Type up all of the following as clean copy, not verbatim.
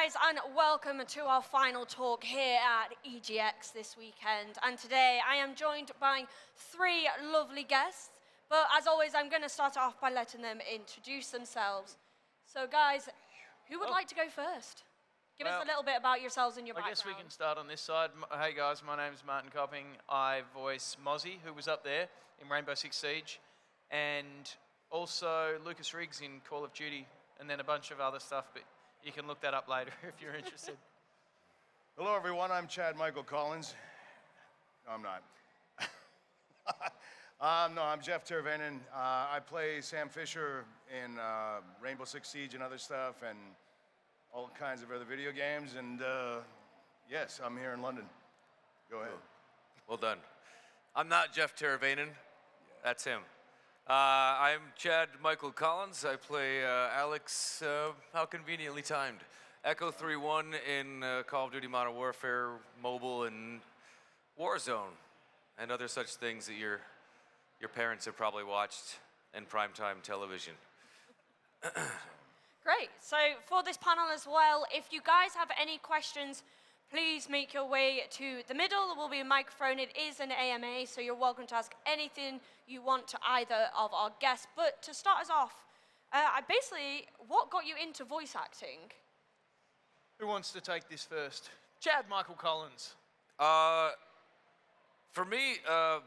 guys, and welcome to our final talk here at EGX this weekend. And today I am joined by three lovely guests. But as always, I'm going to start off by letting them introduce themselves. So guys, who would like to go first? Give us a little bit about yourselves and your background. I guess we can start on this side. Hey guys, my name's Martin Copping. I voice Mozzie, who was up there in Rainbow Six Siege, and also Lucas Riggs in Call of Duty, and then a bunch of other stuff, but you can look that up later if you're interested. Hello everyone, I'm Chad Michael Collins. No, I'm not. No, I'm Jeff Teravainen. I play Sam Fisher in Rainbow Six Siege and other stuff, and all kinds of other video games, and yes, I'm here in London. Go ahead. Well done. I'm not Jeff Teravainen. That's him. I'm Chad Michael Collins. I play Alex, how conveniently timed, Echo 3-1 in Call of Duty Modern Warfare, mobile, and Warzone, and other such things that your parents have probably watched in primetime television. Great. So for this panel as well, if you guys have any questions, please make your way to the middle. There will be a microphone. It is an AMA, so you're welcome to ask anything you want to either of our guests. But to start us off, what got you into voice acting? Who wants to take this first? Chad Michael Collins. For me,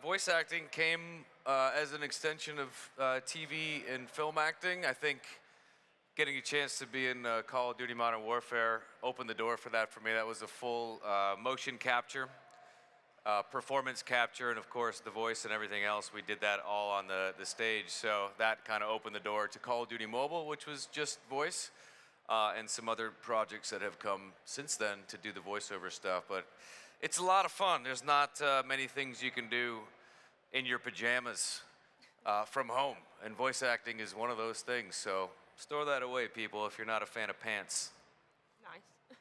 voice acting came as an extension of TV and film acting. I think getting a chance to be in Call of Duty Modern Warfare opened the door for that for me. That was a full motion capture, performance capture, and of course the voice and everything else. We did that all on the stage, so that kind of opened the door to Call of Duty Mobile, which was just voice, and some other projects that have come since then to do the voiceover stuff. But it's a lot of fun. There's not many things you can do in your pajamas from home, and voice acting is one of those things. So store that away, people, if you're not a fan of pants. Nice.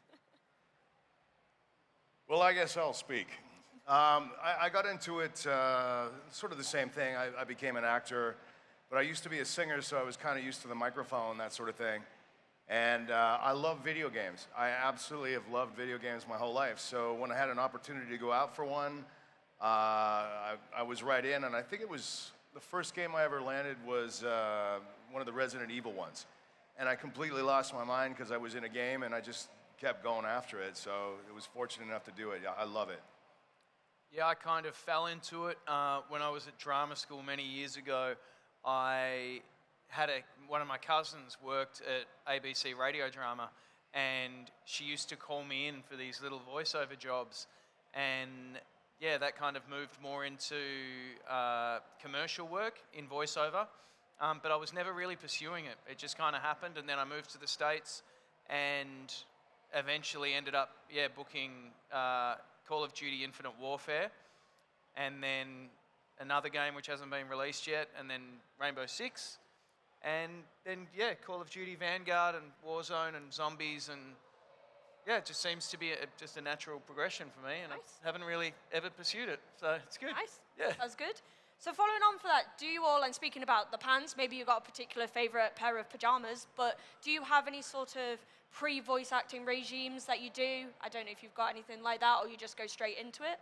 Well, I guess I'll speak. I got into it sort of the same thing. I became an actor, but I used to be a singer, so I was kind of used to the microphone and that sort of thing. And I love video games. I absolutely have loved video games my whole life. So when I had an opportunity to go out for one, I was right in, and I think it was the first game I ever landed was one of the Resident Evil ones. And I completely lost my mind because I was in a game and I just kept going after it. So it was fortunate enough to do it. Yeah, I love it. Yeah, I kind of fell into it when I was at drama school many years ago. I had one of my cousins worked at ABC Radio Drama, and she used to call me in for these little voiceover jobs. And yeah, that kind of moved more into commercial work in voiceover. But I was never really pursuing it. It just kind of happened, and then I moved to the States and eventually ended up, booking Call of Duty Infinite Warfare, and then another game which hasn't been released yet, and then Rainbow Six, and then, Call of Duty Vanguard and Warzone and Zombies, and it just seems to be just a natural progression for me, and Nice. I haven't really ever pursued it, so it's good. Nice. Yeah. That's good. So following on for that, do you all, and speaking about the pants, maybe you've got a particular favorite pair of pajamas, but do you have any sort of pre-voice acting regimes that you do? I don't know if you've got anything like that, or you just go straight into it?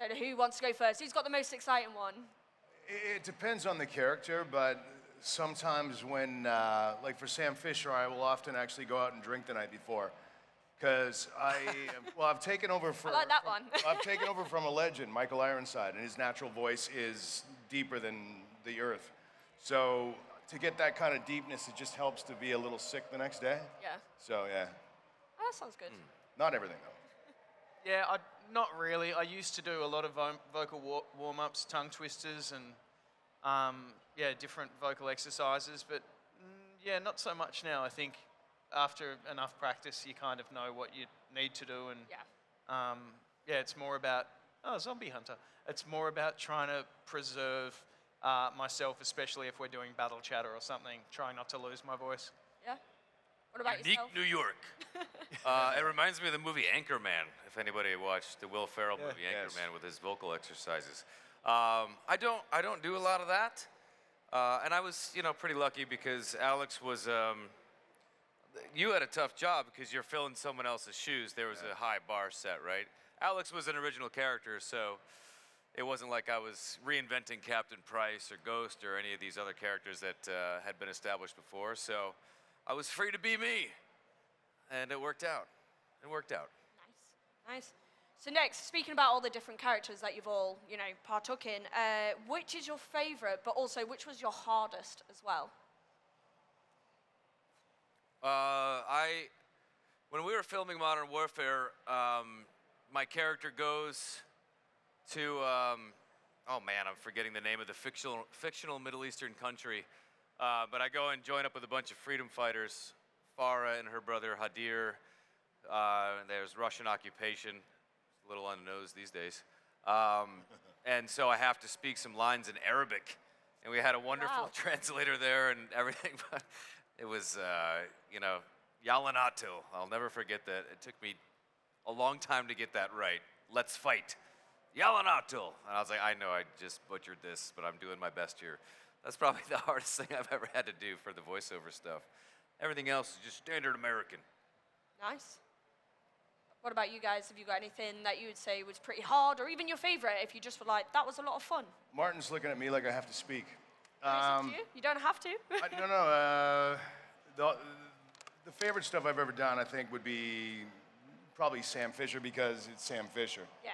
Don't know who wants to go first. Who's got the most exciting one? It depends on the character, but sometimes when, like for Sam Fisher, I will often actually go out and drink the night before. Because I've taken over I like that one. I've taken over from a legend, Michael Ironside, and his natural voice is deeper than the earth. So to get that kind of deepness, it just helps to be a little sick the next day. Yeah. So yeah. Oh, that sounds good. Not everything though. Yeah, not really. I used to do a lot of vocal warm-ups, tongue twisters, and different vocal exercises, but not so much now. I think after enough practice, you kind of know what you need to do, and it's more about Zombie Hunter. It's more about trying to preserve myself, especially if we're doing battle chatter or something, trying not to lose my voice. Yeah. What about Unique yourself? New York. It reminds me of the movie Anchorman, if anybody watched the Will Ferrell movie Anchorman with his vocal exercises. I don't do a lot of that. And I was, pretty lucky because Alex was you had a tough job because you're filling someone else's shoes. There was a high bar set, right? Alex was an original character, so it wasn't like I was reinventing Captain Price or Ghost or any of these other characters that had been established before. So I was free to be me, and it worked out. It worked out. Nice, nice. So next, speaking about all the different characters that you've all, partook in, which is your favorite, but also which was your hardest as well? When we were filming Modern Warfare, my character goes to, oh man, I'm forgetting the name of the fictional Middle Eastern country. But I go and join up with a bunch of freedom fighters, Farah and her brother Hadir. There's Russian occupation, a little on the nose these days. And so I have to speak some lines in Arabic. And we had a wonderful translator there and everything. But it was, Yalanatu. I'll never forget that. It took me a long time to get that right. Let's fight. Yalanatu. And I was like, I know I just butchered this, but I'm doing my best here. That's probably the hardest thing I've ever had to do for the voiceover stuff. Everything else is just standard American. Nice. What about you guys? Have you got anything that you would say was pretty hard, or even your favorite, if you just were like, that was a lot of fun? Martin's looking at me like I have to speak. It's up to you. You don't have to. The favorite stuff I've ever done, I think, would be probably Sam Fisher, because it's Sam Fisher. Yeah.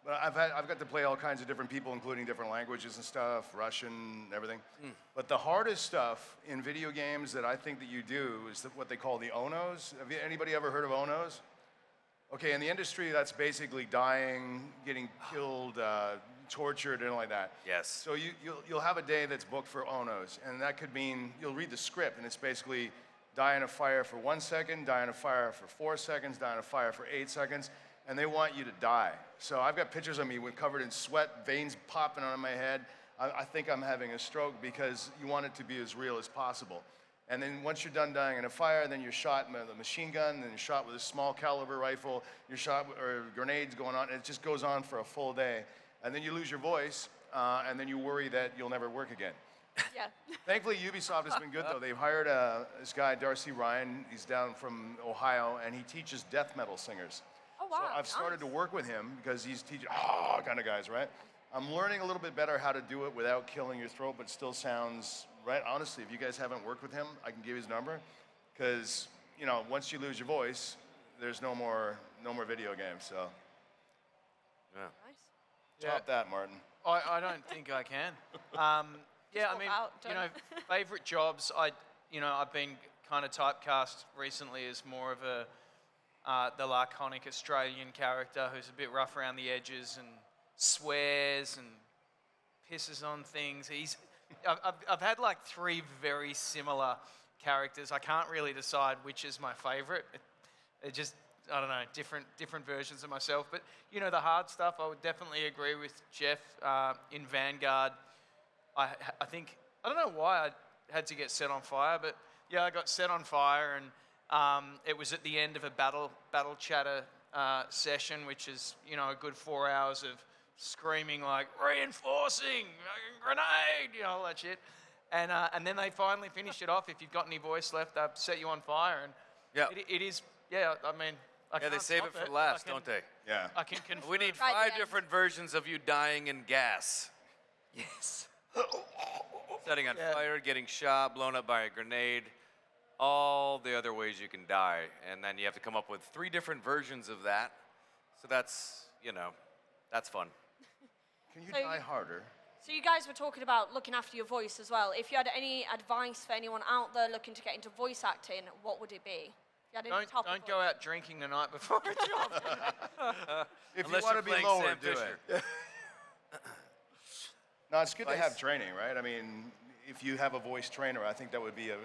But I've got to play all kinds of different people, including different languages and stuff, Russian, everything. But the hardest stuff in video games that I think that you do is what they call the Onos. Have anybody ever heard of Onos? Okay, in the industry, that's basically dying, getting killed, tortured, and like that. Yes. So you'll have a day that's booked for Onos, and that could mean you'll read the script, and it's basically die in a fire for 1 second, die in a fire for 4 seconds, die in a fire for 8 seconds, and they want you to die. So I've got pictures of me covered in sweat, veins popping on my head. I think I'm having a stroke because you want it to be as real as possible. And then once you're done dying in a fire, then you're shot with a machine gun, then you're shot with a small caliber rifle, you're shot or grenades going on, and it just goes on for a full day. And then you lose your voice, and then you worry that you'll never work again. Yeah. Thankfully, Ubisoft has been good, though. They've hired this guy, Darcy Ryan. He's down from Ohio, and he teaches death metal singers. Oh, wow. So I've started to work with him because he's teaching, kind of guys, right? I'm learning a little bit better how to do it without killing your throat, but still sounds right. Honestly, if you guys haven't worked with him, I can give you his number, because once you lose your voice, there's no more video games. So Yeah. Nice. top that, Martin. I don't think I can. Yeah, I mean, favorite jobs. I've been kind of typecast recently as more of the laconic Australian character who's a bit rough around the edges and swears and pisses on things. I've had like 3 very similar characters. I can't really decide which is my favorite. It just, I don't know, different versions of myself. But the hard stuff, I would definitely agree with Jeff. In Vanguard, I think, I don't know why I had to get set on fire, but yeah, I got set on fire, and it was at the end of a battle chatter session, which is a good 4 hours of screaming like reinforcing, grenade, all that shit, and then they finally finished it off. If you've got any voice left, they'll set you on fire, and it is. Yeah, I mean, They save it for last, don't they? Yeah. I can confirm. We need Right, 5 yeah. different versions of you dying in gas. Yes. Setting on fire, getting shot, blown up by a grenade, all the other ways you can die. And then you have to come up with 3 different versions of that. So that's, that's fun. Can you So die harder? So you guys were talking about looking after your voice as well. If you had any advice for anyone out there looking to get into voice acting, what would it be? If you had any top Don't go out drinking the night before a job. If Unless you want you're to be playing lower, Sam do Fisher. it. No, it's good to Advice? have training, right? I mean, if you have a voice trainer, I think that would be a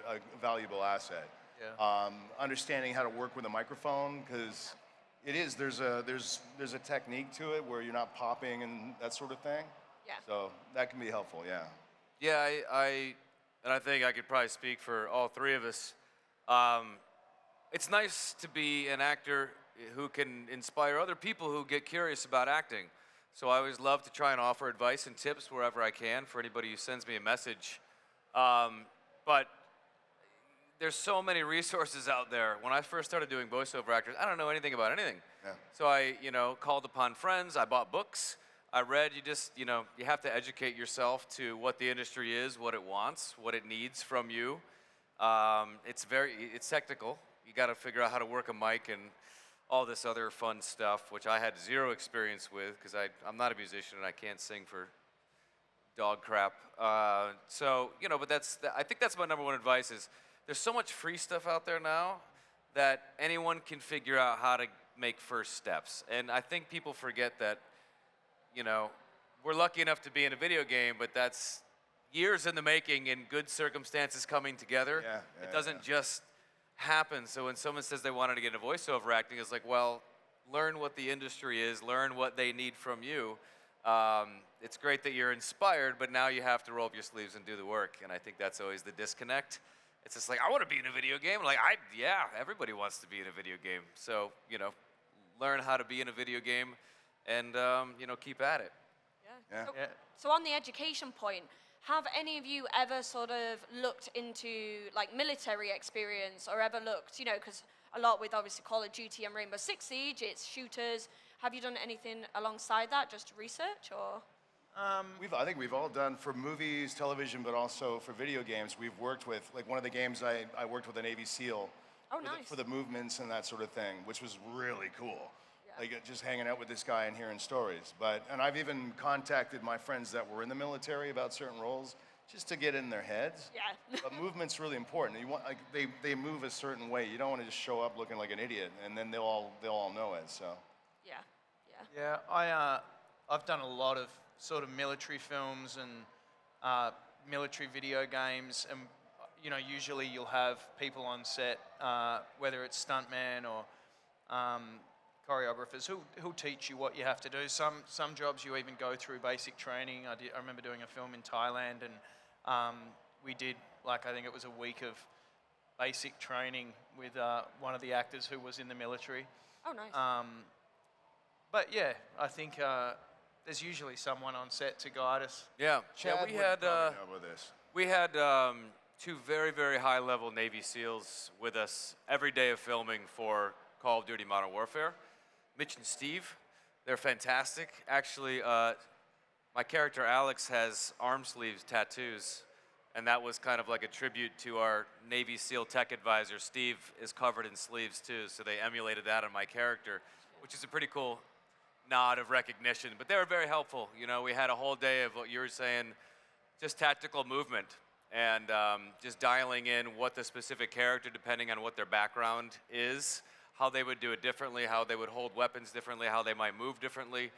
valuable asset. Yeah. Understanding how to work with a microphone, because there's a technique to it where you're not popping and that sort of thing. Yeah. So that can be helpful, yeah. Yeah, I think I could probably speak for all 3 of us. It's nice to be an actor who can inspire other people who get curious about acting. So I always love to try and offer advice and tips wherever I can for anybody who sends me a message. But there's so many resources out there. When I first started doing voiceover actors, I don't know anything about anything. Yeah. So I, called upon friends. I bought books. I read. You have to educate yourself to what the industry is, what it wants, what it needs from you. It's technical. You got to figure out how to work a mic and all this other fun stuff, which I had zero experience with because I'm not a musician and I can't sing for dog crap. But I think that's my number one advice is there's so much free stuff out there now that anyone can figure out how to make first steps. And I think people forget that, we're lucky enough to be in a video game, but that's years in the making and good circumstances coming together. It doesn't just happen. So when someone says they wanted to get into voiceover acting, it's like, well, learn what the industry is, learn what they need from you. It's great that you're inspired, but now you have to roll up your sleeves and do the work. And I think that's always the disconnect. It's just like, I want to be in a video game. Everybody wants to be in a video game. So, learn how to be in a video game and, keep at it. Yeah. So on the education point, have any of you ever sort of looked into like military experience or ever looked, because a lot with obviously Call of Duty and Rainbow Six Siege, it's shooters. Have you done anything alongside that, just research or? I think we've all done for movies, television, but also for video games. We've worked with, like one of the games I worked with a Navy SEAL. Oh, nice. For the movements and that sort of thing, which was really cool. Yeah. Like just hanging out with this guy and hearing stories. And I've even contacted my friends that were in the military about certain roles just to get in their heads. Yeah. But movement's really important. You want they move a certain way. You don't want to just show up looking like an idiot, and then they'll all know it. So. Yeah. Yeah, I've done a lot of sort of military films and military video games, and usually you'll have people on set, whether it's stuntman or choreographers who'll teach you what you have to do. Some jobs you even go through basic training. I remember doing a film in Thailand, and we did I think it was a week of basic training with one of the actors who was in the military. Oh, nice. But yeah, I think there's usually someone on set to guide us. Yeah, Chad we would had probably know about this. we had two very, very high-level Navy SEALs with us every day of filming for Call of Duty Modern Warfare. Mitch and Steve, they're fantastic. Actually, my character Alex has arm sleeves tattoos, and that was kind of like a tribute to our Navy SEAL tech advisor. Steve is covered in sleeves too, so they emulated that on my character, which is a pretty cool nod of recognition. But they were very helpful. We had a whole day of what you were saying, just tactical movement, and just dialing in what the specific character, depending on what their background is, how they would do it differently, how they would hold weapons differently, how they might move differently.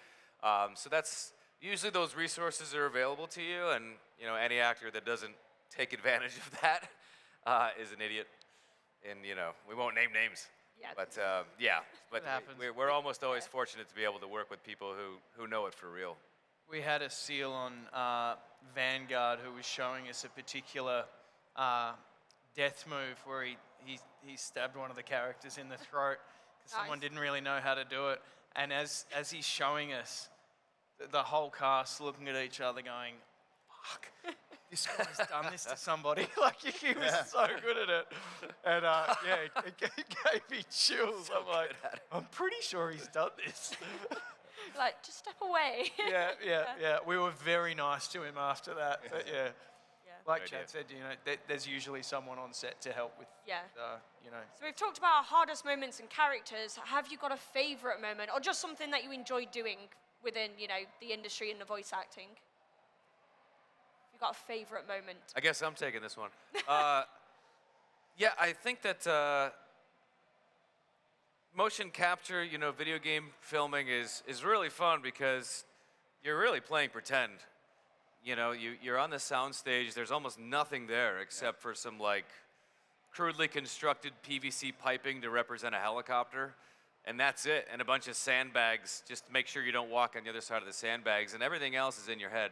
So that's usually those resources are available to you, and any actor that doesn't take advantage of that is an idiot. And we won't name names. Yeah. But happens. we're almost always fortunate to be able to work with people who know it for real. We had a SEAL on Vanguard who was showing us a particular death move where he stabbed one of the characters in the throat because someone Nice. didn't really know how to do it. And as he's showing us, the whole cast looking at each other going, fuck, this guy's done this to somebody. He was so good at it. And it gave me chills. I'm like, I'm pretty sure he's done this. Just step away. Yeah. We were very nice to him after that. But yeah. Like Good Chad idea. said, there's usually someone on set to help with, Yeah. So we've talked about our hardest moments and characters. Have you got a favorite moment or just something that you enjoy doing within, the industry and the voice acting? You got a favorite moment? I guess I'm taking this one. Yeah, I think that motion capture, video game filming is really fun because you're really playing pretend. You're on the sound stage. There's almost nothing there except for some crudely constructed PVC piping to represent a helicopter, and that's it. And a bunch of sandbags just to make sure you don't walk on the other side of the sandbags, and everything else is in your head.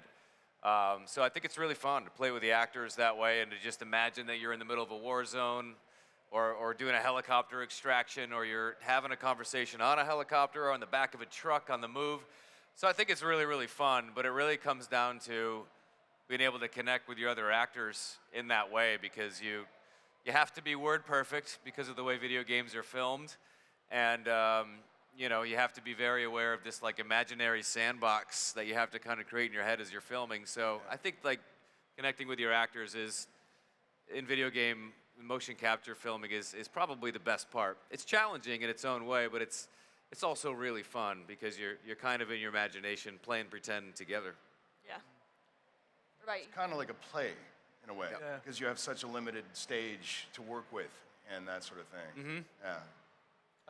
So I think it's really fun to play with the actors that way and to just imagine that you're in the middle of a war zone or doing a helicopter extraction, or you're having a conversation on a helicopter or on the back of a truck on the move. So I think it's really, really fun, but it really comes down to being able to connect with your other actors in that way because you have to be word perfect because of the way video games are filmed, and you know, you have to be very aware of this like imaginary sandbox that you have to kind of create in your head as you're filming. So I think like connecting with your actors is, in video game motion capture filming, is probably the best part. It's challenging in its own way, but it's also really fun because you're kind of in your imagination playing pretend together. Yeah. Right. It's kind of like a play in a way, Yeah. because you have such a limited stage to work with and that sort of thing. Yeah.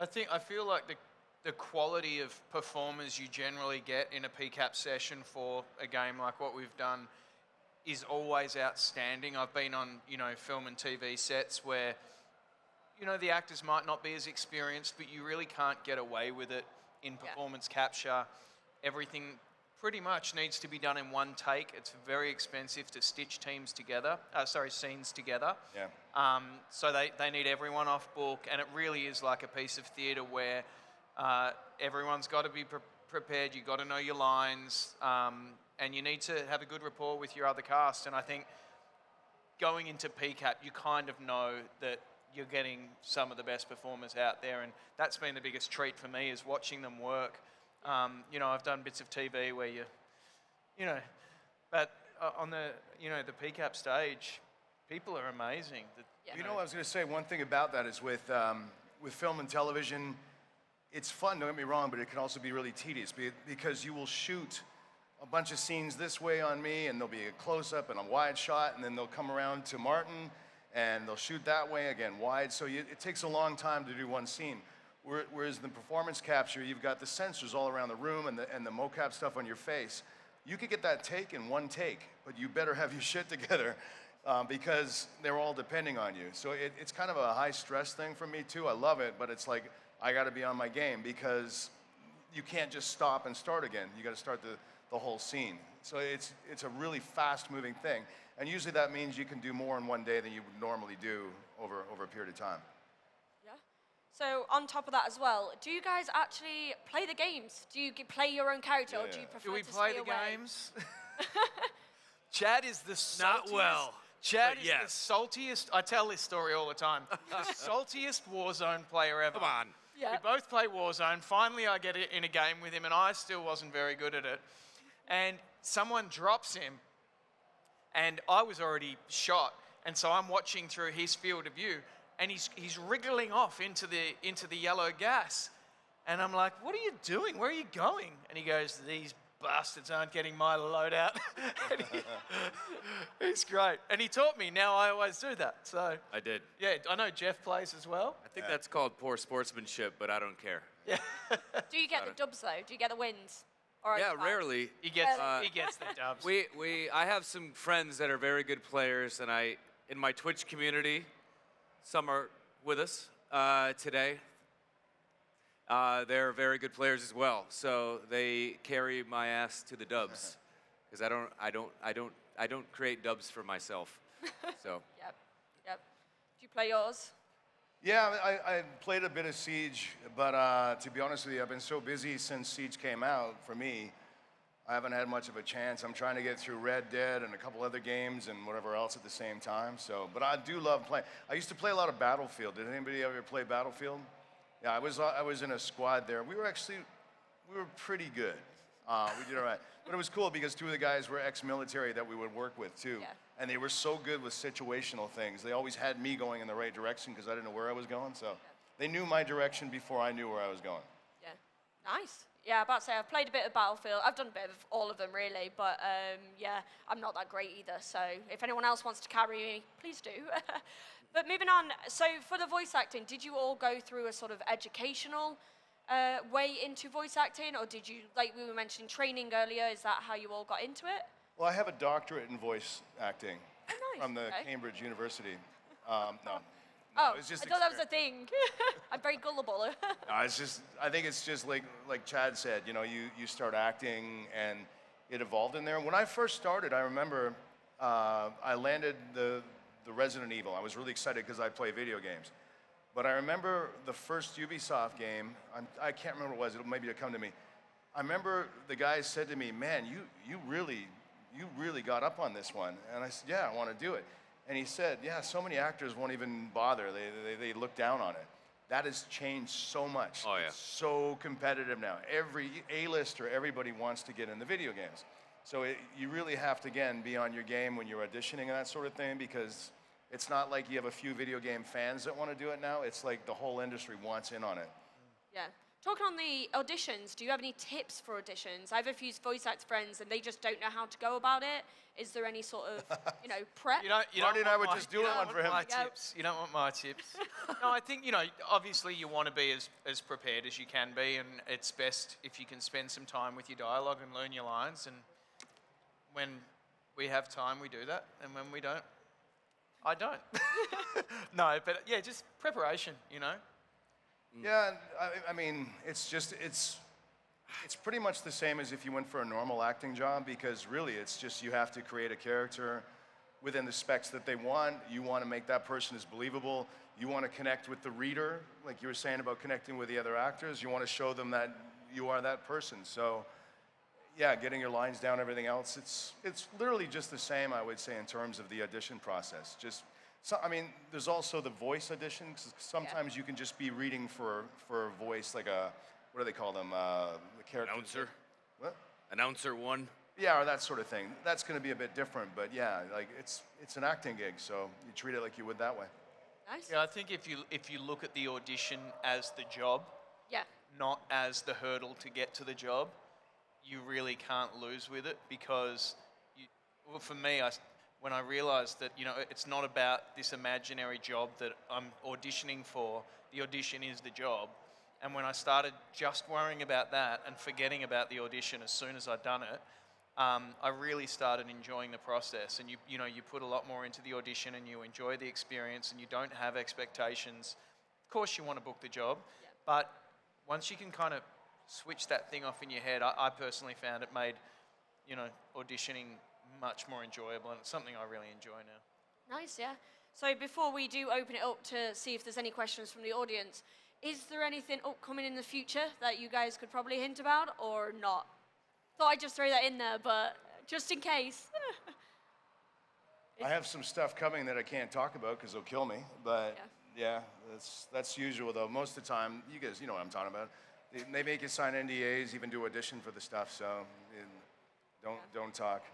I feel like the quality of performers you generally get in a PCAP session for a game like what we've done is always outstanding. I've been on, you know, film and TV sets where, you know, the actors might not be as experienced, but you really can't get away with it in performance capture. Everything pretty much needs to be done in one take. It's very expensive to stitch scenes together. Yeah. So they need everyone off book, and it really is like a piece of theatre where everyone's got to be prepared. You've got to know your lines, and you need to have a good rapport with your other cast. And I think going into PCAP, you kind of know that you're getting some of the best performers out there, and that's been the biggest treat for me, is watching them work. You know, I've done bits of TV where but on the PCAP stage, people are amazing. You know, I was going to say one thing about that is with film and television, it's fun, don't get me wrong, but it can also be really tedious because you will shoot a bunch of scenes this way on me, and there'll be a close-up and a wide shot, and then they'll come around to Martin, and they'll shoot that way, again, wide. So it takes a long time to do one scene. Whereas the performance capture, you've got the sensors all around the room and the mocap stuff on your face. You could get that take in one take, but you better have your shit together because they're all depending on you. So it's kind of a high-stress thing for me, too. I love it, but it's like I got to be on my game because you can't just stop and start again. You got to start the whole scene. So it's a really fast-moving thing. And usually that means you can do more in one day than you would normally do over a period of time. Yeah. So on top of that as well, do you guys actually play the games? Do you play your own character, or do you prefer Do we to play stay the away? games? Chad is the saltiest. Not well, Chad but is yes. the saltiest. I tell this story all the time. The saltiest Warzone player ever. Come on. Yeah. We both play Warzone. Finally, I get it in a game with him, and I still wasn't very good at it. And someone drops him, and I was already shot, and so I'm watching through his field of view, and he's wriggling off into the yellow gas, and I'm like, "What are you doing? Where are you going?" And he goes, "These bastards aren't getting my loadout." And he's great, and he taught me. Now I always do that. So I did. yeah, I know Jeff plays as well. I think that's called poor sportsmanship, but I don't care. Yeah, Do you get the dubs though? Do you get the wins? Or are Yeah, you fine? rarely. he gets the dubs. I have some friends that are very good players, and in my Twitch community, some are with us today. They're very good players as well, so they carry my ass to the dubs, because I don't create dubs for myself. So Yep. Do you play yours? Yeah, I played a bit of Siege, but to be honest with you, I've been so busy since Siege came out. For me, I haven't had much of a chance. I'm trying to get through Red Dead and a couple other games and whatever else at the same time. So, but I do love playing. I used to play a lot of Battlefield. Did anybody ever play Battlefield? Yeah, I was in a squad there. We were pretty good. We did all right. But it was cool because two of the guys were ex-military that we would work with too. Yeah. And they were so good with situational things. They always had me going in the right direction because I didn't know where I was going. So they knew my direction before I knew where I was going. Yeah. Nice. Yeah, about to say, I've played a bit of Battlefield. I've done a bit of all of them, really. But, yeah, I'm not that great either. So if anyone else wants to carry me, please do. But moving on, so for the voice acting, did you all go through a sort of educational way into voice acting? Or did you, like we were mentioning, training earlier? Is that how you all got into it? Well, I have a doctorate in voice acting Oh, nice. from the Okay. Cambridge University. No. Oh, it's just I thought that was a experience. thing. I'm very gullible. No, it's just, I think it's just like Chad said, you know, you start acting and it evolved in there. When I first started, I remember I landed the Resident Evil. I was really excited because I play video games. But I remember the first Ubisoft game, I can't remember what it was, maybe it'll come to me. I remember the guy said to me, "Man, you really got up on this one." And I said, "Yeah, I want to do it." And he said, yeah, so many actors won't even bother. They look down on it. That has changed so much. Oh, yeah. It's so competitive now. Every A-lister, everybody wants to get in the video games. So you really have to, again, be on your game when you're auditioning and that sort of thing, because it's not like you have a few video game fans that want to do it now. It's like the whole industry wants in on it. Yeah. Talking on the auditions, do you have any tips for auditions? I have a few voice act friends and they just don't know how to go about it. Is there any sort of, prep? Marty and I were just doing one for him. You don't want my tips. No, I think, obviously you want to be as prepared as you can be, and it's best if you can spend some time with your dialogue and learn your lines. And when we have time, we do that. And when we don't, I don't. No, but yeah, just preparation, Yeah, I mean, it's pretty much the same as if you went for a normal acting job, because really it's just you have to create a character within the specs that they want. You want to make that person as believable. You want to connect with the reader, like you were saying about connecting with the other actors. You want to show them that you are that person. So, yeah, getting your lines down, everything else, it's literally just the same, I would say, in terms of the audition process. There's also the voice audition, 'cause sometimes you can just be reading for a voice, like what do they call them? The character. Announcer. What? Announcer 1. Yeah, or that sort of thing. That's going to be a bit different, but yeah, like it's an acting gig, so you treat it like you would that way. Nice. Yeah, I think if you look at the audition as the job, Yeah. not as the hurdle to get to the job, you really can't lose with it, because for me, when I realized that, it's not about this imaginary job that I'm auditioning for, the audition is the job. And when I started just worrying about that and forgetting about the audition as soon as I'd done it, I really started enjoying the process. And you put a lot more into the audition, and you enjoy the experience, and you don't have expectations. Of course you want to book the job, but once you can kind of switch that thing off in your head, I personally found it made, auditioning much more enjoyable, and it's something I really enjoy now. Nice, yeah. So before we do open it up to see if there's any questions from the audience, is there anything upcoming in the future that you guys could probably hint about, or not? Thought I'd just throw that in there, but just in case. I have some stuff coming that I can't talk about because they'll kill me, but yeah, that's usual though. Most of the time, you guys, you know what I'm talking about. They make you sign NDAs, even do audition for the stuff, so don't talk.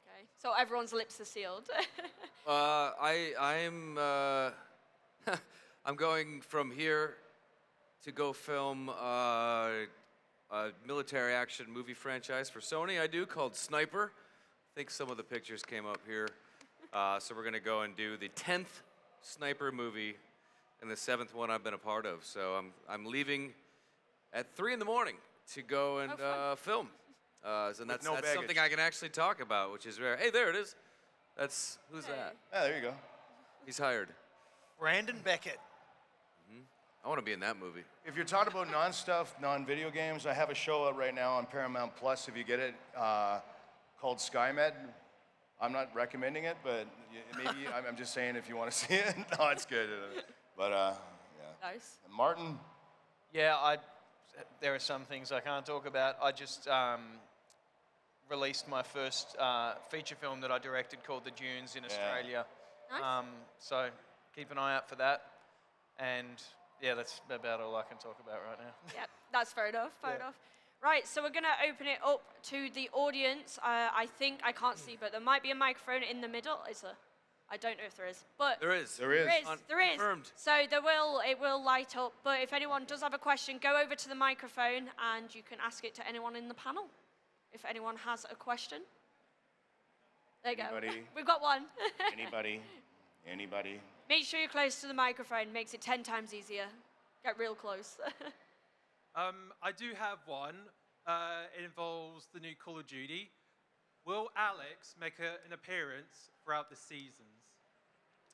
Okay, so everyone's lips are sealed. I'm going from here to go film a military action movie franchise for Sony. I do, called Sniper. I think some of the pictures came up here. So we're gonna go and do the 10th Sniper movie and the 7th one I've been a part of. So I'm leaving at 3 in the morning to go and film. So that's something I can actually talk about, which is rare. Hey, there it is. Who's that? Yeah, there you go. He's hired. Brandon Beckett. I want to be in that movie. If you're talking about non-stuff, non-video games, I have a show out right now on Paramount Plus, if you get it, called SkyMed. I'm not recommending it, but maybe I'm just saying if you want to see it. No, it's good. But yeah. Nice. And Martin? Yeah, there are some things I can't talk about. I just released my first feature film that I directed called The Dunes in Australia. Nice. So keep an eye out for that. And yeah, that's about all I can talk about right now. Yeah, that's fair enough, fair enough. Right, so we're going to open it up to the audience. I think, I can't see, but there might be a microphone in the middle. Is there? I don't know if there is, but There is. There is. there is. Confirmed. So it will light up. But if anyone does have a question, go over to the microphone and you can ask it to anyone in the panel. If anyone has a question. There you go. Anybody? We've got one. Anybody? Make sure you're close to the microphone. Makes it 10 times easier. Get real close. I do have one. It involves the new Call of Duty. Will Alex make an appearance throughout the seasons?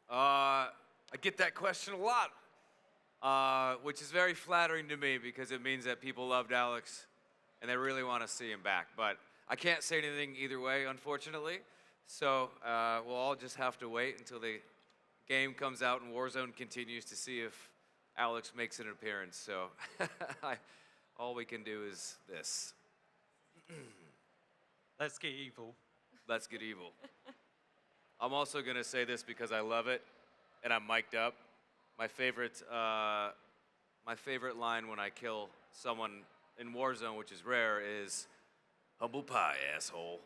I get that question a lot, which is very flattering to me because it means that people loved Alex and they really want to see him back. But I can't say anything either way, unfortunately. So we'll all just have to wait until the game comes out and Warzone continues to see if Alex makes an appearance. So all we can do is this. Let's get evil. Let's get evil. I'm also gonna say this because I love it, and I'm mic'd up. My favorite line when I kill someone in Warzone, which is rare, is "Humble pie, asshole."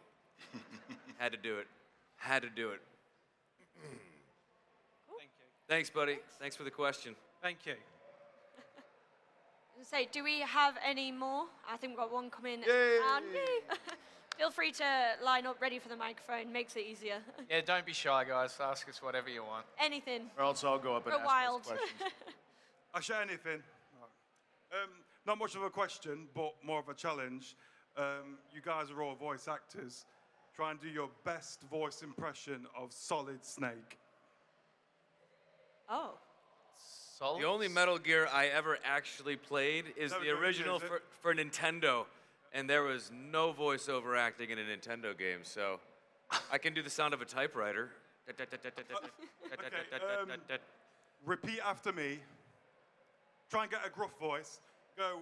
Had to do it. Had to do it. Thank you. Thanks, buddy. Thanks for the question. Thank you. Say, do we have any more? I think we've got one coming. Yay! Feel free to line up ready for the microphone. Makes it easier. Yeah, don't be shy, guys. Ask us whatever you want. Anything. Or else I'll go up and Go ask wild. those questions. I share anything. Not much of a question, but more of a challenge. You guys are all voice actors. Try and do your best voice impression of Solid Snake. Oh. Solid? The only Metal Gear I ever actually played is Never the done it, original is it? for Nintendo, and there was no voiceover acting in a Nintendo game, so I can do the sound of a typewriter. Repeat after me. Try and get a gruff voice. Go,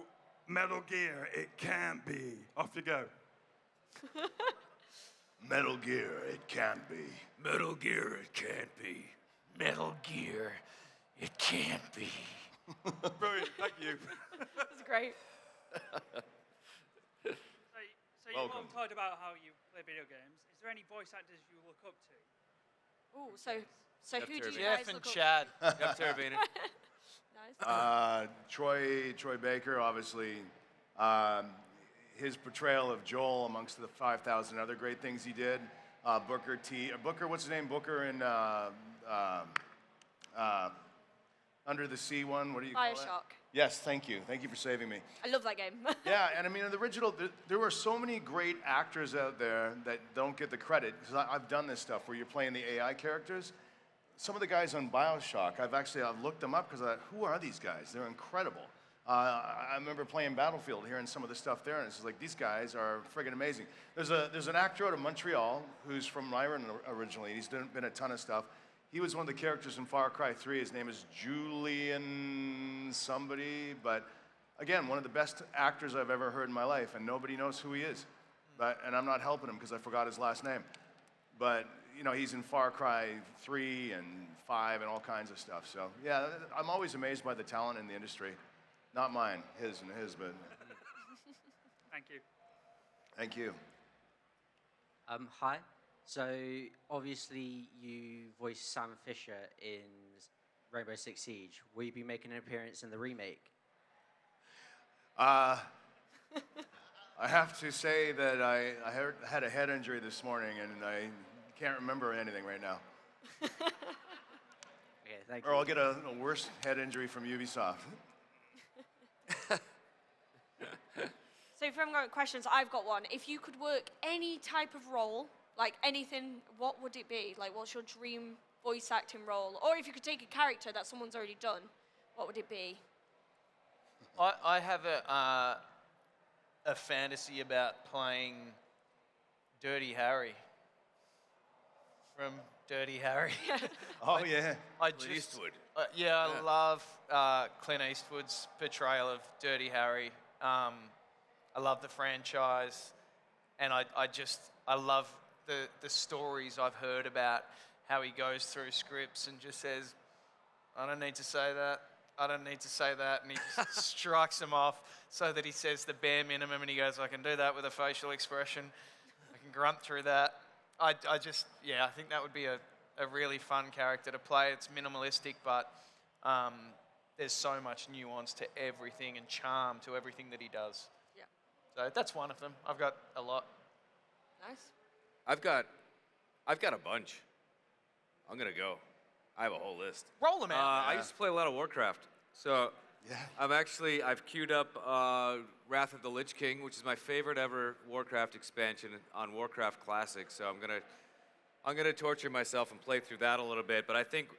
Metal Gear, it can't be. Off you go. Metal Gear, it can't be. Metal Gear, it can't be. Metal Gear. It can't be. Brilliant, thank you. That's great. So you've all Welcome. talked about how you play video games. Is there any voice actors you look up to? Ooh, so Jeff who do you Teravainen. guys Jeff and look up Chad. Yep, Teravainen. Nice. Troy Baker, obviously, his portrayal of Joel amongst the 5,000 other great things he did. Booker, what's his name? Booker in Under the Sea one. What do you call that? Bioshock. Yes, thank you. Thank you for saving me. I love that game. Yeah, and I mean, in the original, there were so many great actors out there that don't get the credit. Because I've done this stuff where you're playing the AI characters. Some of the guys on Bioshock, I've looked them up because who are these guys? They're incredible. I remember playing Battlefield, hearing some of the stuff there, and it's just like, these guys are friggin' amazing. There's an actor out of Montreal who's from Ireland originally. He's been a ton of stuff. He was one of the characters in Far Cry 3. His name is Julian somebody, but again, one of the best actors I've ever heard in my life, and nobody knows who he is. And I'm not helping him because I forgot his last name. But, you know, he's in Far Cry 3 and 5 and all kinds of stuff. So, yeah, I'm always amazed by the talent in the industry. Not mine, his and his, but Thank you. thank you. Hi. So obviously you voiced Sam Fisher in Rainbow Six Siege. Will you be making an appearance in the remake? I have to say that I had a head injury this morning, and I can't remember anything right now. Okay, thank Or you. I'll get a worse head injury from Ubisoft. So if I'm got questions, I've got one. If you could work any type of role, like anything, what would it be? Like, what's your dream voice acting role? Or if you could take a character that someone's already done, what would it be? I have a fantasy about playing Dirty Harry from Dirty Harry. Oh, yeah. I Clint Eastwood. Yeah, I love Clint Eastwood's portrayal of Dirty Harry. I love the franchise, and I love the stories I've heard about how he goes through scripts and just says, I don't need to say that, I don't need to say that, and he just strikes them off so that he says the bare minimum, and he goes, I can do that with a facial expression, I can grunt through that. I think that would be a really fun character to play. It's minimalistic, but there's so much nuance to everything and charm to everything that he does. Yeah. So that's one of them. I've got a lot. Nice. I've got a bunch. I'm gonna go. I have a whole list. Roll them out. I used to play a lot of Warcraft, so Yeah. I've queued up Wrath of the Lich King, which is my favorite ever Warcraft expansion on Warcraft Classic. So I'm gonna torture myself and play through that a little bit. But I think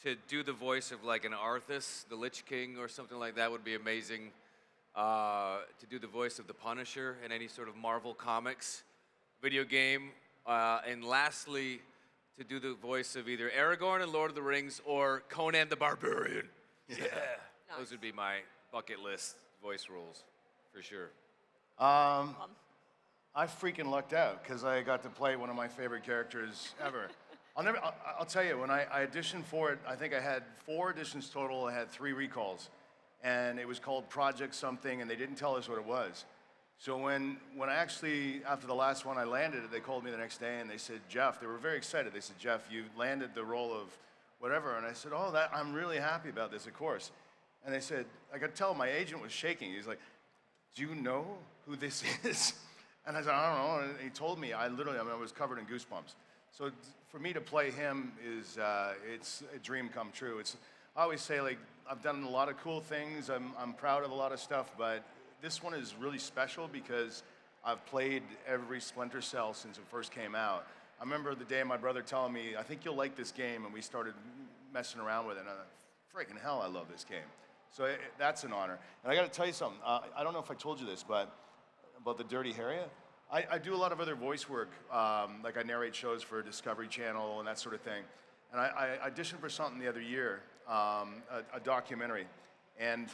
to do the voice of like an Arthas, the Lich King, or something like that would be amazing. To do the voice of the Punisher in any sort of Marvel Comics video game, and lastly, to do the voice of either Aragorn in Lord of the Rings or Conan the Barbarian. Yeah. Those would be my bucket list voice roles, for sure. I freaking lucked out because I got to play one of my favorite characters ever. I'll tell you, when I auditioned for it, I think I had 4 auditions total. I had 3 recalls. And it was called Project something, and they didn't tell us what it was. So when I actually, after the last one I landed, they called me the next day and they said, Jeff, they were very excited. They said, Jeff, you landed the role of whatever. And I said, oh, I'm really happy about this, of course. And they said, I could tell my agent was shaking. He's like, do you know who this is? And I said, I don't know. And he told me, I was covered in goosebumps. So for me to play him is, it's a dream come true. I always say, like, I've done a lot of cool things. I'm proud of a lot of stuff, but this one is really special because I've played every Splinter Cell since it first came out. I remember the day my brother telling me, I think you'll like this game, and we started messing around with it, and I thought, freaking hell, I love this game. So that's an honor. And I gotta tell you something, I don't know if I told you this, but about the Dirty Harriet, I do a lot of other voice work, like I narrate shows for Discovery Channel and that sort of thing. And I auditioned for something the other year, a documentary, and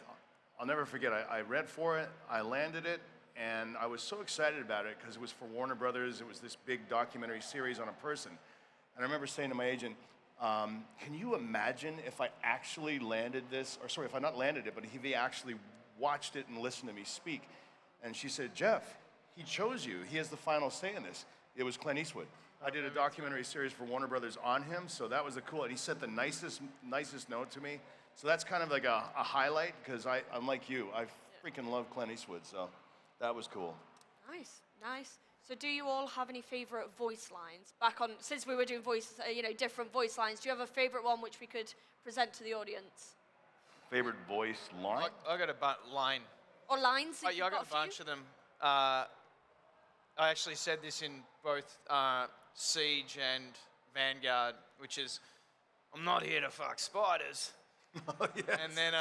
I'll never forget, I read for it, I landed it, and I was so excited about it because it was for Warner Brothers. It was this big documentary series on a person. And I remember saying to my agent, can you imagine if I actually landed this, or sorry, if I not landed it, but if he actually watched it and listened to me speak? And she said, Jeff, he chose you. He has the final say in this. It was Clint Eastwood. I did a documentary series for Warner Brothers on him, so that was cool. And he sent the nicest note to me. So that's kind of like a highlight, because I'm like you. I freaking love Clint Eastwood, so that was cool. Nice, nice. So do you all have any favorite voice lines? Since we were doing different voice lines, do you have a favorite one which we could present to the audience? Favorite voice line? I got a line. Or lines? Yeah, I got a bunch of them. I actually said this in both Siege and Vanguard, which is, I'm not here to fuck spiders. Oh, yes. And then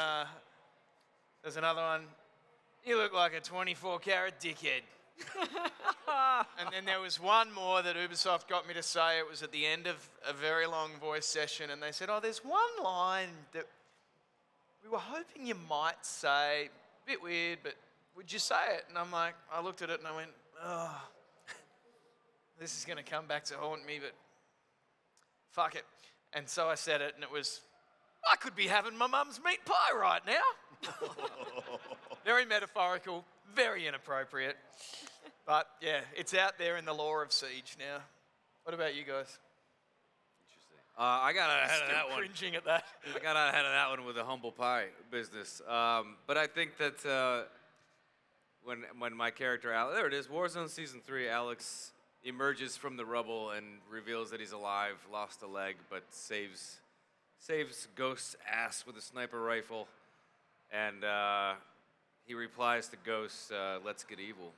there's another one, you look like a 24-carat dickhead. And then there was one more that Ubisoft got me to say. It was at the end of a very long voice session, and they said, oh, there's one line that we were hoping you might say, a bit weird, but would you say it? And I'm like, I looked at it and I went, oh, this is going to come back to haunt me, but fuck it. And so I said it, and it was, I could be having my mum's meat pie right now. Very metaphorical, very inappropriate. But yeah, it's out there in the lore of Siege now. What about you guys? Interesting. I got ahead of that one. Cringing at that. I got ahead of that one with the humble pie business. But I think that when my character, there it is, Warzone Season 3, Alex emerges from the rubble and reveals that he's alive, lost a leg, but saves Ghost's ass with a sniper rifle. And he replies to Ghost, let's get evil.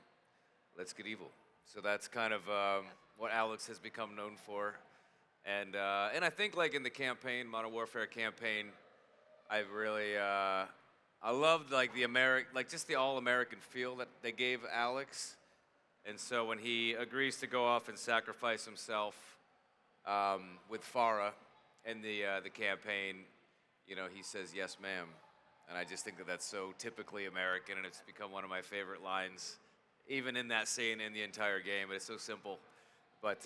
Let's get evil. So that's kind of what Alex has become known for. And I think like in the campaign, Modern Warfare campaign, I really, I loved like just the all-American feel that they gave Alex. And so when he agrees to go off and sacrifice himself with Farah in the campaign, you know, he says, yes, ma'am. And I just think that that's so typically American, and it's become one of my favorite lines, even in that scene in the entire game. It's so simple, but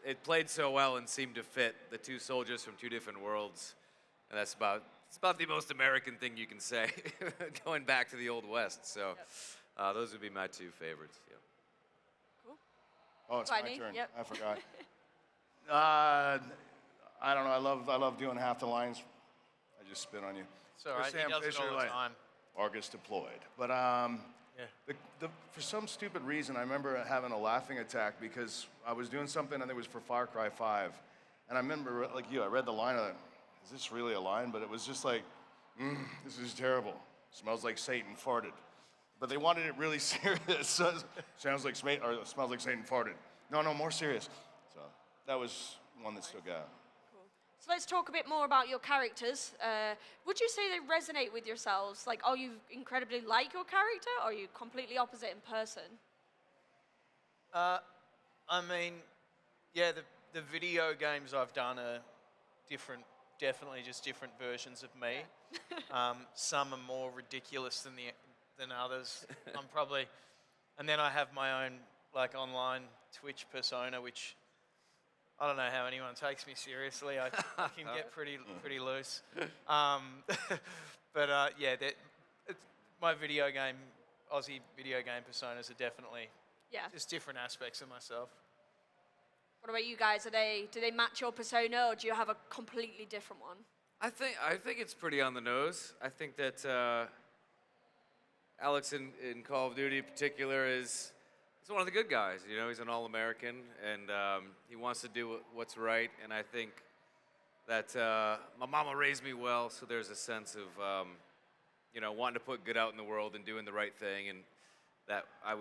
it played so well and seemed to fit the two soldiers from two different worlds. And it's about the most American thing you can say, going back to the Old West. So those would be my two favorites. Yeah. Cool. Oh, it's Rodney, my turn. yep. I forgot. I don't know. I love doing half the lines. I just spit on you. It's all right. He does it all the time. Argus deployed. But for some stupid reason, I remember having a laughing attack because I was doing something, I think it was for Far Cry 5. And I remember, like you, I read the line, I thought, is this really a line? But it was just like, this is terrible. Smells like Satan farted. But they wanted it really serious. Smells like Satan farted. No, more serious. So that was one that stuck out. So let's talk a bit more about your characters. Would you say they resonate with yourselves? Like, are you incredibly like your character, or are you completely opposite in person? I mean, yeah, the video games I've done are different, definitely just different versions of me. Some are more ridiculous than others. And then I have my own like online Twitch persona, which I don't know how anyone takes me seriously. I can get pretty loose. Yeah, my Aussie video game personas are definitely just different aspects of myself. What about you guys? Do they match your persona, or do you have a completely different one? I think it's pretty on the nose. I think that Alex in Call of Duty in particular is one of the good guys. You know, he's an All-American, and he wants to do what's right. And I think that my mama raised me well, so there's a sense of wanting to put good out in the world and doing the right thing, and that it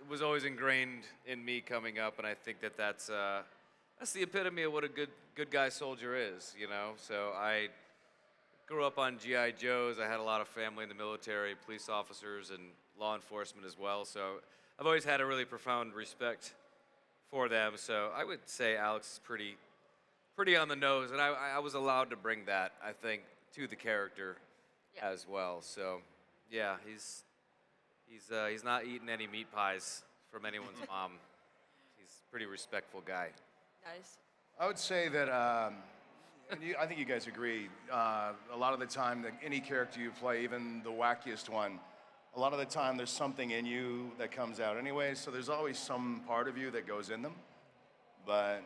was always ingrained in me coming up. And I think that that's the epitome of what a good guy soldier is. You know, so I grew up on GI Joes. I had a lot of family in the military, police officers, and law enforcement as well. So I've always had a really profound respect for them. So I would say Alex is pretty on the nose, and I was allowed to bring that, I think, to the character as well. So yeah, he's not eating any meat pies from anyone's mom. He's a pretty respectful guy. Nice. I would say that, I think you guys agree, a lot of the time, any character you play, even the wackiest one, a lot of the time there's something in you that comes out anyway, so there's always some part of you that goes in them. But,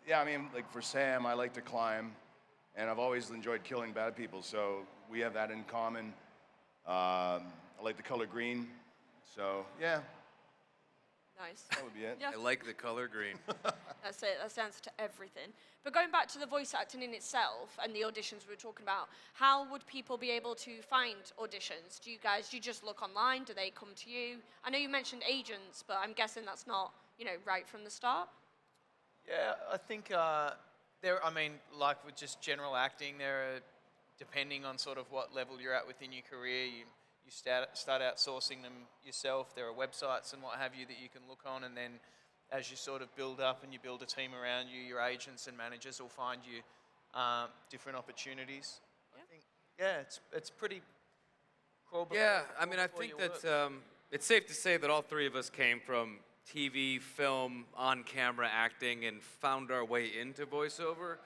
yeah, I mean, like for Sam, I like to climb, and I've always enjoyed killing bad people, so we have that in common. I like the color green, so yeah. Nice. That would be it. Yeah. I like the color green. That's it. That's the answer to everything. But going back to the voice acting in itself and the auditions we were talking about, how would people be able to find auditions? Do you just look online? Do they come to you? I know you mentioned agents, but I'm guessing that's not, right from the start. Yeah, I think like with just general acting, depending on sort of what level you're at within your career, you start out sourcing them yourself. There are websites and what have you that you can look on, and then as you sort of build up and you build a team around you, your agents and managers will find you different opportunities. Yeah. I think, it's pretty cool. Yeah, I mean, I think that it's safe to say that all three of us came from TV, film, on-camera acting, and found our way into voiceover.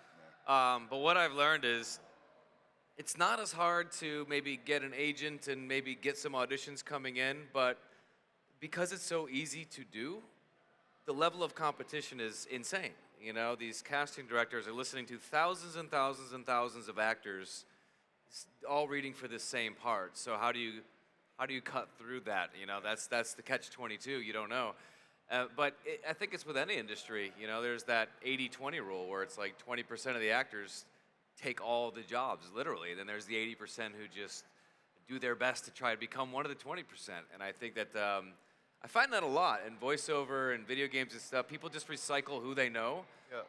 But what I've learned is it's not as hard to maybe get an agent and maybe get some auditions coming in, but because it's so easy to do, the level of competition is insane. You know, these casting directors are listening to thousands and thousands and thousands of actors all reading for the same part. So how do you cut through that? You know, that's the catch-22. You don't know. But I think it's with any industry. You know, there's that 80-20 rule where it's like 20% of the actors take all the jobs, literally. Then there's the 80% who just do their best to try to become one of the 20%. And I think that I find that a lot in voiceover and video games and stuff. People just recycle who they know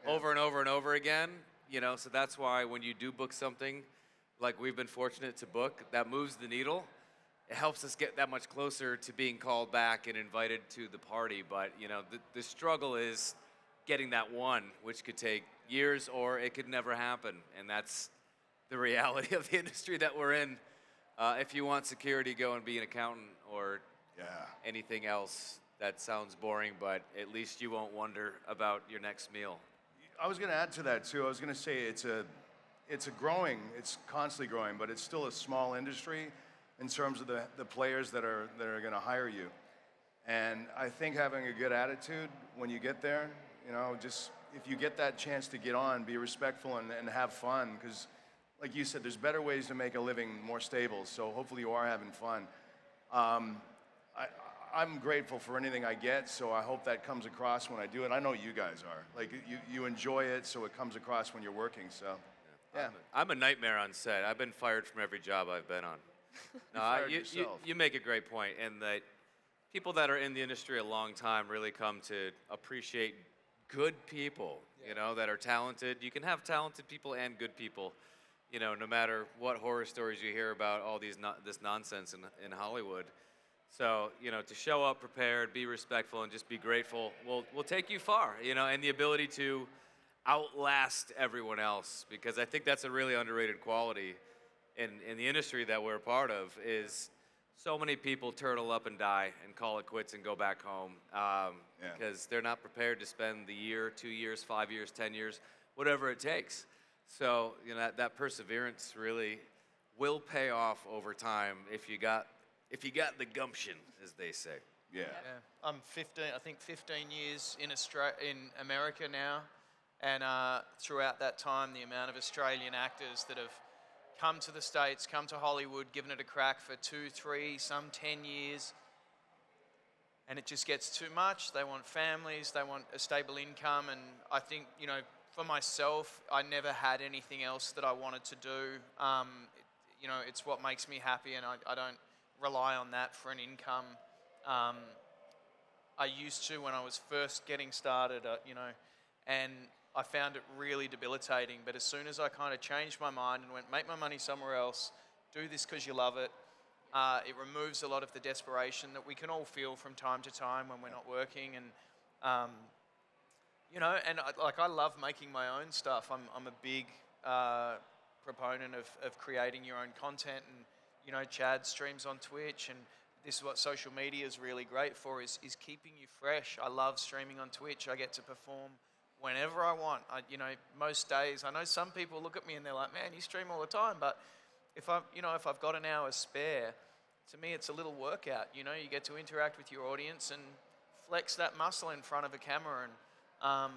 over and over and over again. You know, so that's why when you do book something, like we've been fortunate to book, that moves the needle. It helps us get that much closer to being called back and invited to the party. But, you know, the struggle is getting that one, which could take years or it could never happen. And that's the reality of the industry that we're in. If you want security, go and be an accountant or anything else. That sounds boring, but at least you won't wonder about your next meal. I was going to add to that, too. I was going to say it's constantly growing, but it's still a small industry in terms of the players that are going to hire you. And I think having a good attitude when you get there, you know, just if you get that chance to get on, be respectful and have fun, because like you said, there's better ways to make a living more stable, so hopefully you are having fun. I'm grateful for anything I get, so I hope that comes across when I do it. I know you guys are. Like, you enjoy it, so it comes across when you're working, so, yeah. I'm a nightmare on set. I've been fired from every job I've been on. No, you make a great point, and that people that are in the industry a long time really come to appreciate good people, you know, that are talented. You can have talented people and good people, you know, no matter what horror stories you hear about all this nonsense in Hollywood. So, you know, to show up prepared, be respectful, and just be grateful will take you far, you know, and the ability to outlast everyone else, because I think that's a really underrated quality in the industry that we're a part of, is so many people turtle up and die and call it quits and go back home because they're not prepared to spend the year, 2 years, 5 years, 10 years, whatever it takes. So that perseverance really will pay off over time if you got the gumption, as they say. Yeah. I'm 15. I think 15 years in America now, and throughout that time, the amount of Australian actors that have come to the States, come to Hollywood, given it a crack for 2, 3, some 10 years, and it just gets too much. They want families, they want a stable income, and I think, for myself, I never had anything else that I wanted to do. It's what makes me happy, and I don't rely on that for an income. I used to when I was first getting started, and I found it really debilitating. But as soon as I kind of changed my mind and went, make my money somewhere else, do this because you love it, it removes a lot of the desperation that we can all feel from time to time when we're not working. And, I love making my own stuff. I'm a big proponent of creating your own content. And, Chad streams on Twitch, and this is what social media is really great for, is keeping you fresh. I love streaming on Twitch. I get to perform whenever I want. Most days, I know some people look at me and they're like, man, you stream all the time. But if I've got an hour spare, to me, it's a little workout. You get to interact with your audience and flex that muscle in front of a camera. And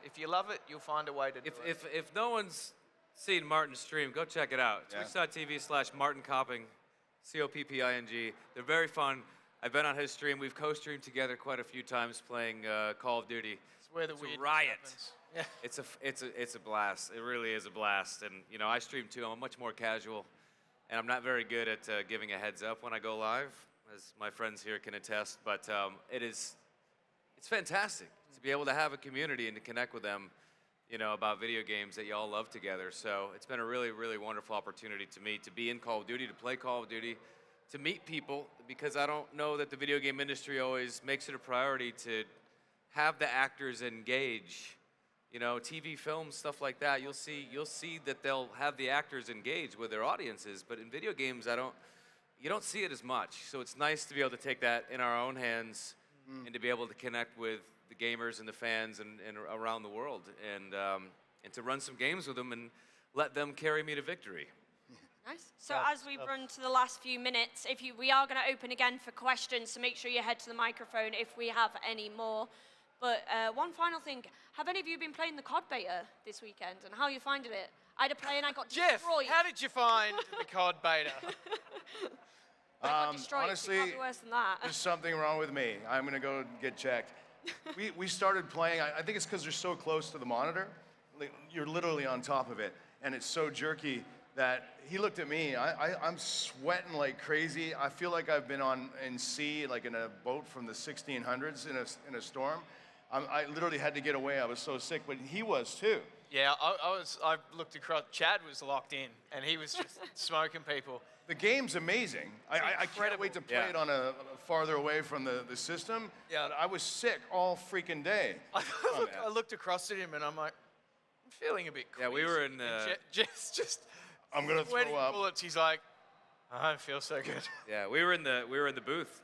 if you love it, you'll find a way to do it. If no one's seen Martin's stream, go check it out. Yeah. Twitch.tv/Martin Copping, COPPING. They're very fun. I've been on his stream. We've co-streamed together quite a few times playing Call of Duty. It's where the It's weird a riot. happens. Yeah. It's a blast. It really is a blast. And I stream too. I'm much more casual, and I'm not very good at giving a heads up when I go live, as my friends here can attest. But it's fantastic to be able to have a community and to connect with them, about video games that you all love together. So it's been a really, really wonderful opportunity to me to be in Call of Duty, to play Call of Duty, to meet people, because I don't know that the video game industry always makes it a priority to have the actors engage. TV, films, stuff like that. You'll see that they'll have the actors engage with their audiences, but in video games, you don't see it as much. So it's nice to be able to take that in our own hands and to be able to connect with the gamers and the fans and around the world, and to run some games with them and let them carry me to victory. Nice. So as we run to the last few minutes, we are going to open again for questions, so make sure you head to the microphone if we have any more. But one final thing, have any of you been playing the COD beta this weekend, and how are you finding it? I had a play and I got Jeff, destroyed. how did you find the COD beta? I got destroyed. Honestly, It can't be worse than that. There's something wrong with me. I'm gonna go get checked. We started playing, I think it's because they're so close to the monitor. You're literally on top of it, and it's so jerky that he looked at me. I'm sweating like crazy. I feel like I've been in sea, like in a boat from the 1600s in a storm. I literally had to get away. I was so sick, but he was too. Yeah, I looked across. Chad was locked in, and he was just smoking people. The game's amazing. I can't wait to play it on a farther away from the system. Yeah. But I was sick all freaking day. I looked across at him, and I'm like, I'm feeling a bit queasy. Yeah, we were in. Just I'm gonna sweating throw up. bullets. He's like, I don't feel so good. Yeah, we were in the booth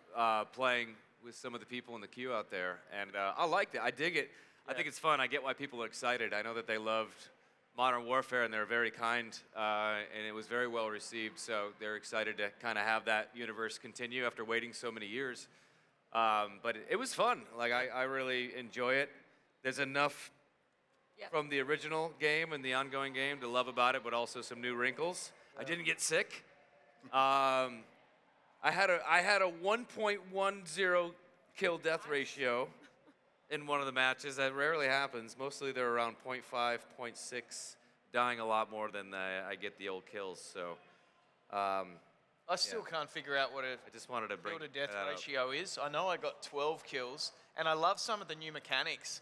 playing with some of the people in the queue out there, and I liked it. I dig it. I think it's fun. I get why people are excited. I know that they loved Modern Warfare, and they're very kind, and it was very well received. So they're excited to kind of have that universe continue after waiting so many years. But it was fun. Like I really enjoy it. There's enough from the original game and the ongoing game to love about it, but also some new wrinkles. I didn't get sick. I had a 1.10 kill death ratio in one of the matches. That rarely happens. Mostly they're around 0.5, 0.6, dying a lot more than I get the old kills. So I still can't figure out what a I just wanted to bring kill to death that up. ratio is. I know I got 12 kills, and I love some of the new mechanics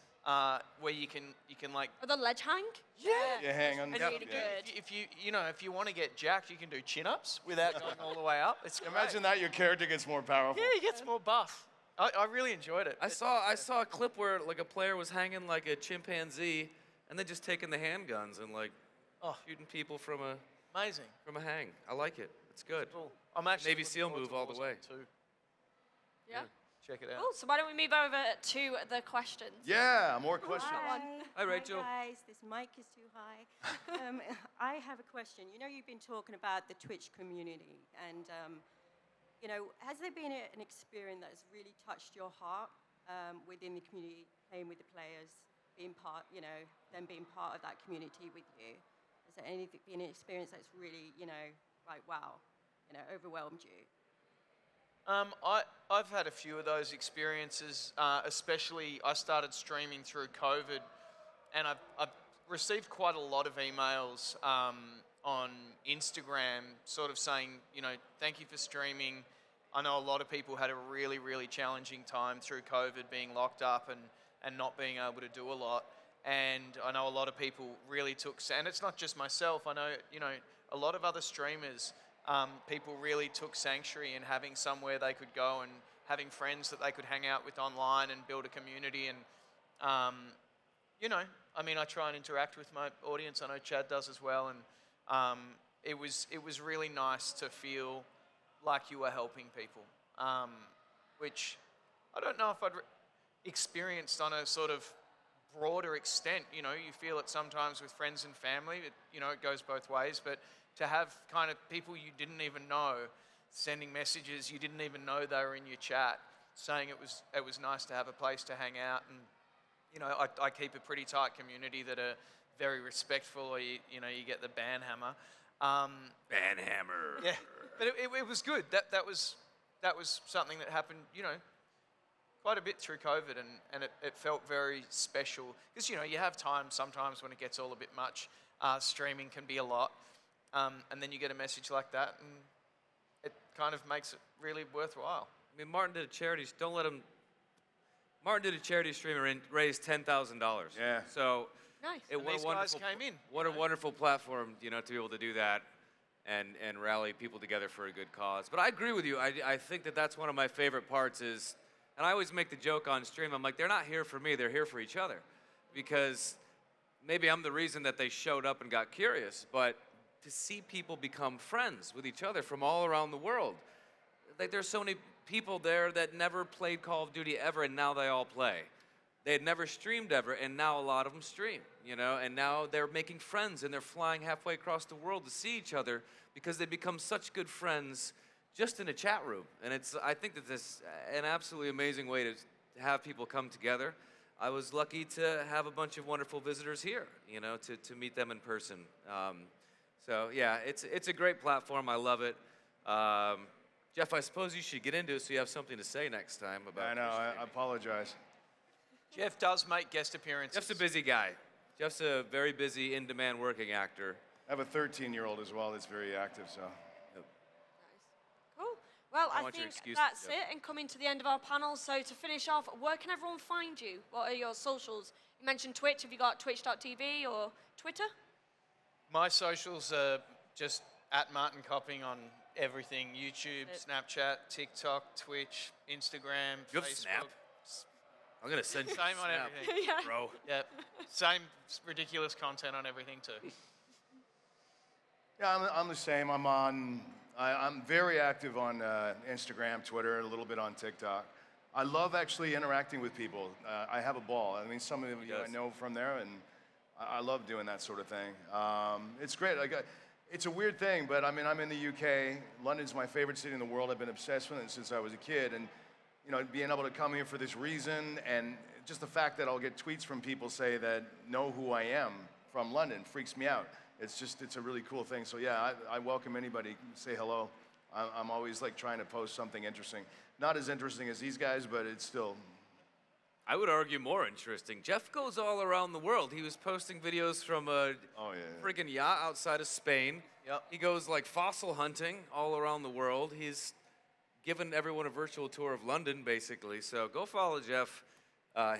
where you can like. Or the ledge hang? Yeah. You hang on. And Yeah. really good. If you want to get jacked, you can do chin-ups without going all the way up. It's great. Imagine that your character gets more powerful. Yeah, he gets more buff. I really enjoyed it. I saw a clip where like a player was hanging like a chimpanzee and then just taking the handguns and like shooting people from a Amazing. from a hang. I like it. It's good. Cool. I'm actually Navy looking SEAL forward move to all the Warzone way. too. Yeah. Check it out. Cool. So why don't we move over to the questions? Yeah, more questions. Hi, Rachel. Hi guys, this mic is too high. I have a question. You know, you've been talking about the Twitch community, and you know, has there been an experience that has really touched your heart within the community, playing with the players, being part, you know, them being part of that community with you? Has there been an experience that's really, you know, like wow, you know, overwhelmed you? I've had a few of those experiences, especially I started streaming through COVID, and I've received quite a lot of emails on Instagram sort of saying, you know, thank you for streaming. I know a lot of people had a really, really challenging time through COVID, being locked up and not being able to do a lot. And I know a lot of people really took, and it's not just myself, I know, you know, a lot of other streamers, people really took sanctuary in having somewhere they could go and having friends that they could hang out with online and build a community. And, you know, I mean, I try and interact with my audience. I know Chad does as well. And it was really nice to feel like you were helping people, which I don't know if I'd experienced on a sort of broader extent. You know, you feel it sometimes with friends and family. You know, it goes both ways. But to have kind of people you didn't even know sending messages, you didn't even know they were in your chat, saying it was nice to have a place to hang out. And you know, I keep a pretty tight community that are very respectful. Or you know, you get the ban hammer. Ban hammer. Yeah, but it was good. That was something that happened, you know, quite a bit through COVID, and it felt very special because, you know, you have times sometimes when it gets all a bit much. Streaming can be a lot. And then you get a message like that, and it kind of makes it really worthwhile. I mean, Martin did a charity. Don't let him. Martin did a charity streamer and raised $10,000. Yeah. So Nice. And what these a guys wonderful, came in. What a wonderful platform, you know, to be able to do that, and rally people together for a good cause. But I agree with you. I think that's one of my favorite parts is, and I always make the joke on stream. I'm like, they're not here for me. They're here for each other, because maybe I'm the reason that they showed up and got curious, but to see people become friends with each other from all around the world. Like, there's so many people there that never played Call of Duty ever, and now they all play. They had never streamed ever, and now a lot of them stream, you know, and now they're making friends, and they're flying halfway across the world to see each other because they become such good friends just in a chat room. And I think that this is an absolutely amazing way to have people come together. I was lucky to have a bunch of wonderful visitors here, you know, to meet them in person. So yeah, it's a great platform. I love it. Jeff, I suppose you should get into it so you have something to say next time about. I know. I apologize. Jeff does make guest appearances. Jeff's a busy guy. Jeff's a very busy, in-demand working actor. I have a 13-year-old as well that's very active, so. Cool. Well, I I want your think excuses, that's Jeff. it, and coming to the end of our panel. So to finish off, where can everyone find you? What are your socials? You mentioned Twitch. Have you got twitch.tv or Twitter? My socials are just at Martin Copping on everything: YouTube, Snapchat, TikTok, Twitch, Instagram, You have Facebook. Snap? I'm gonna send you Same on Snap, everything. Yeah. bro. Yep. Same ridiculous content on everything too. Yeah, I'm the same. I'm very active on Instagram, Twitter, a little bit on TikTok. I love actually interacting with people. I have a ball. I mean, some of you I know from there, and I love doing that sort of thing. It's great. It's a weird thing, but I mean, I'm in the UK. London's my favorite city in the world. I've been obsessed with it since I was a kid, and you know, being able to come here for this reason, and just the fact that I'll get tweets from people say that know who I am from London freaks me out. It's a really cool thing. So yeah, I welcome anybody. Say hello. I'm always like trying to post something interesting. Not as interesting as these guys, but it's still. I would argue more interesting. Jeff goes all around the world. He was posting videos from a friggin' yacht outside of Spain. Yep. He goes like fossil hunting all around the world. He's given everyone a virtual tour of London, basically. So go follow Jeff,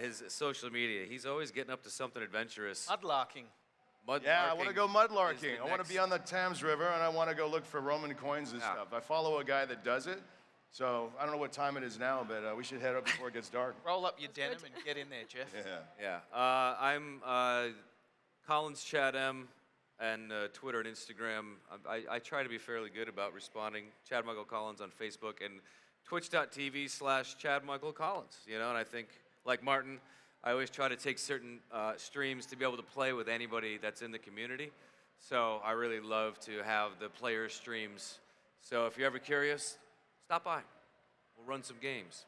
his social media. He's always getting up to something adventurous. Mudlarking. Yeah, I want to go mudlarking. I want to next- be on the Thames River, and I want to go look for Roman coins and Yeah. stuff. I follow a guy that does it. So I don't know what time it is now, but we should head up before it gets dark. Roll up your denim and get in there, Jeff. Yeah. Yeah. I'm Collins Chad M and Twitter and Instagram. I try to be fairly good about responding. Chad Michael Collins on Facebook and twitch.tv/Chad Michael Collins. You know, and I think, like Martin, I always try to take certain streams to be able to play with anybody that's in the community. So I really love to have the player streams. So if you're ever curious, stop by. We'll run some games.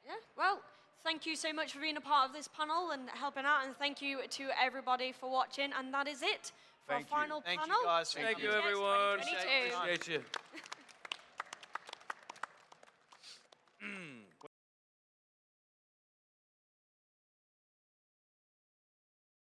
Yeah, well, thank you so much for being a part of this panel and helping out, and thank you to everybody for watching. And that is it for Thank our you. final Thank panel. you, guys. Thank you, EGX everyone. 2022. Appreciate you.